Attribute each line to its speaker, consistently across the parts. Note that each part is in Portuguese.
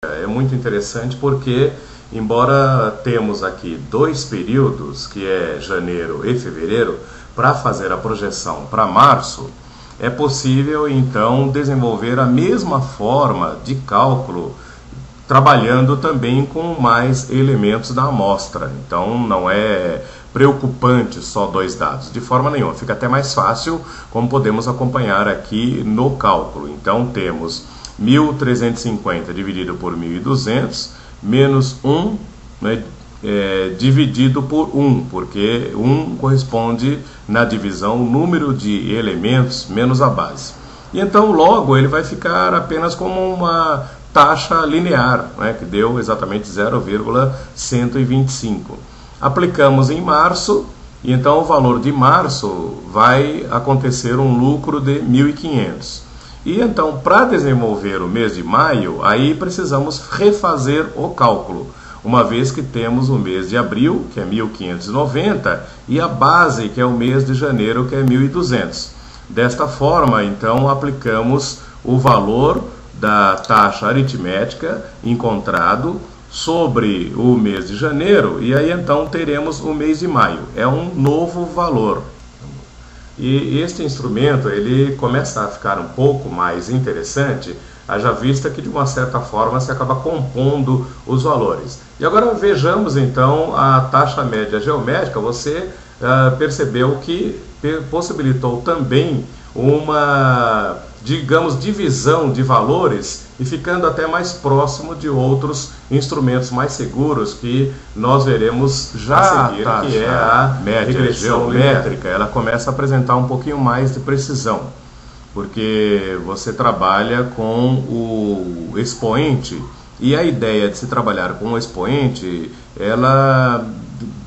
Speaker 1: É muito interessante porque, embora temos aqui dois períodos, que é janeiro e fevereiro, para fazer a projeção para março, é possível então desenvolver a mesma forma de cálculo, trabalhando também com mais elementos da amostra. Então não é preocupante só dois dados, de forma nenhuma. Fica até mais fácil, como podemos acompanhar aqui no cálculo. Então temos 1.350 dividido por 1.200 menos 1, né, dividido por 1, porque 1 corresponde na divisão o número de elementos menos a base. E então logo ele vai ficar apenas como uma taxa linear, né, que deu exatamente 0,125. Aplicamos em março, e então o valor de março vai acontecer um lucro de 1.500. E então, para desenvolver o mês de maio, aí precisamos refazer o cálculo, uma vez que temos o mês de abril, que é 1.590, e a base, que é o mês de janeiro, que é 1.200. Desta forma, então, aplicamos o valor da taxa aritmética encontrado sobre o mês de janeiro, e aí então teremos o mês de maio. É um novo valor. E este instrumento ele começa a ficar um pouco mais interessante, haja vista que de uma certa forma se acaba compondo os valores. E agora vejamos então a taxa média geométrica. Você percebeu que possibilitou também uma, digamos, divisão de valores e ficando até mais próximo de outros instrumentos mais seguros que nós veremos já a seguir, que é a média geométrica. Ela começa a apresentar um pouquinho mais de precisão, porque você trabalha com o expoente, e a ideia de se trabalhar com o expoente, ela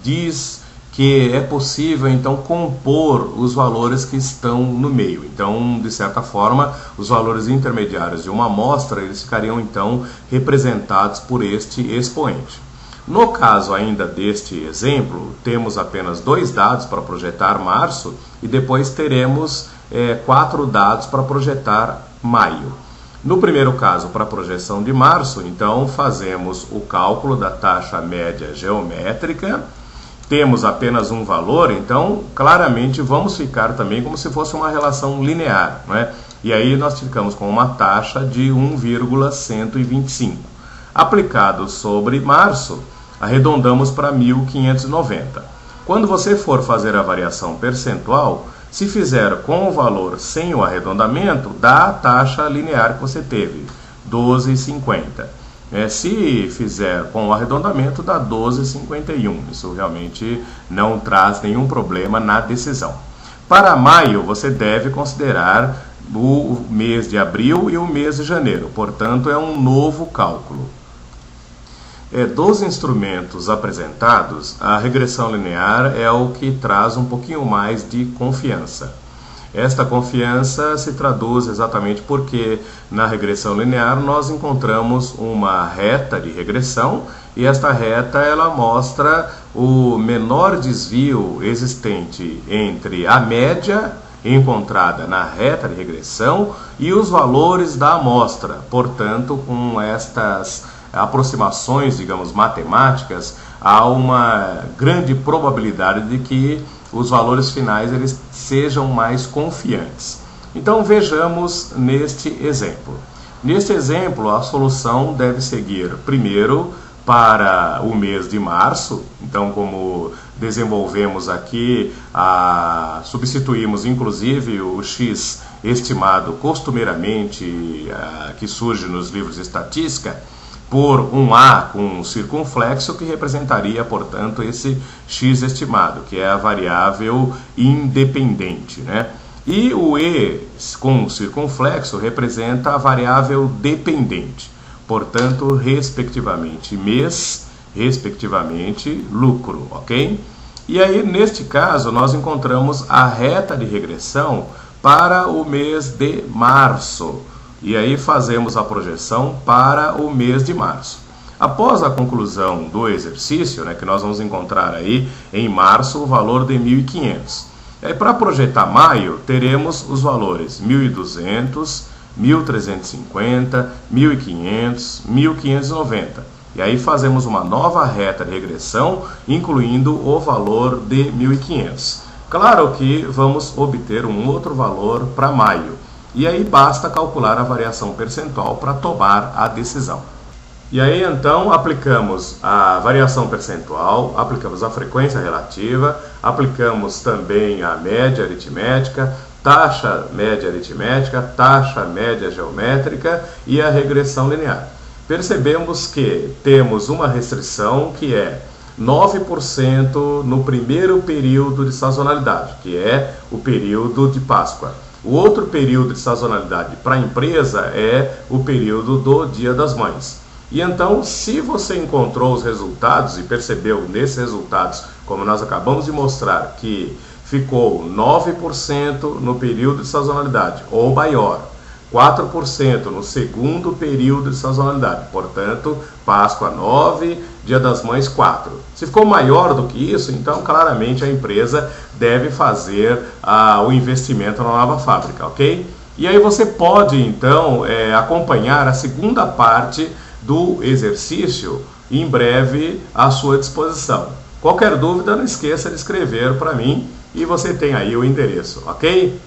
Speaker 1: diz que é possível então compor os valores que estão no meio. Então, de certa forma, os valores intermediários de uma amostra, eles ficariam então representados por este expoente. No caso ainda deste exemplo, temos apenas dois dados para projetar março e depois teremos 4 dados para projetar maio. No primeiro caso, para a projeção de março, então fazemos o cálculo da taxa média geométrica. Temos apenas um valor, então claramente vamos ficar também como se fosse uma relação linear, né? E aí nós ficamos com uma taxa de 1,125. Aplicado sobre março, arredondamos para 1.590. Quando você for fazer a variação percentual, se fizer com o valor sem o arredondamento, dá a taxa linear que você teve, 12,50. Se fizer com o arredondamento, dá 12,51. Isso realmente não traz nenhum problema na decisão. Para maio, você deve considerar o mês de abril e o mês de janeiro. Portanto, é um novo cálculo. Dos instrumentos apresentados, a regressão linear é o que traz um pouquinho mais de confiança. Esta confiança se traduz exatamente porque na regressão linear nós encontramos uma reta de regressão, e esta reta ela mostra o menor desvio existente entre a média encontrada na reta de regressão e os valores da amostra. Portanto, com estas aproximações, digamos, matemáticas, há uma grande probabilidade de que os valores finais eles sejam mais confiantes. Então vejamos neste exemplo. Neste exemplo, a solução deve seguir primeiro para o mês de março. Então, como desenvolvemos aqui, substituímos inclusive o x estimado costumeiramente que surge nos livros de estatística por um A com um circunflexo, que representaria, portanto, esse x estimado, que é a variável independente, né? E o E com circunflexo representa a variável dependente, portanto, respectivamente mês, respectivamente lucro, ok? E aí, neste caso, nós encontramos a reta de regressão para o mês de março. E aí fazemos a projeção para o mês de março. Após a conclusão do exercício, né, que nós vamos encontrar aí em março o valor de 1.500. Para projetar maio, teremos os valores 1.200, 1.350, 1.500, 1.590. E aí fazemos uma nova reta de regressão, incluindo o valor de 1.500. Claro que vamos obter um outro valor para maio. E aí basta calcular a variação percentual para tomar a decisão. E aí então aplicamos a variação percentual, aplicamos a frequência relativa, aplicamos também a média aritmética, taxa média aritmética, taxa média geométrica e a regressão linear. Percebemos que temos uma restrição que é 9% no primeiro período de sazonalidade, que é o período de Páscoa. O outro período de sazonalidade para a empresa é o período do Dia das Mães. E então, se você encontrou os resultados e percebeu nesses resultados, como nós acabamos de mostrar, que ficou 9% no período de sazonalidade ou maior, 4% no segundo período de sazonalidade, portanto, Páscoa 9, Dia das Mães 4. Se ficou maior do que isso, então claramente a empresa deve fazer o investimento na nova fábrica, ok? E aí você pode então acompanhar a segunda parte do exercício em breve à sua disposição. Qualquer dúvida, não esqueça de escrever para mim e você tem aí o endereço, ok?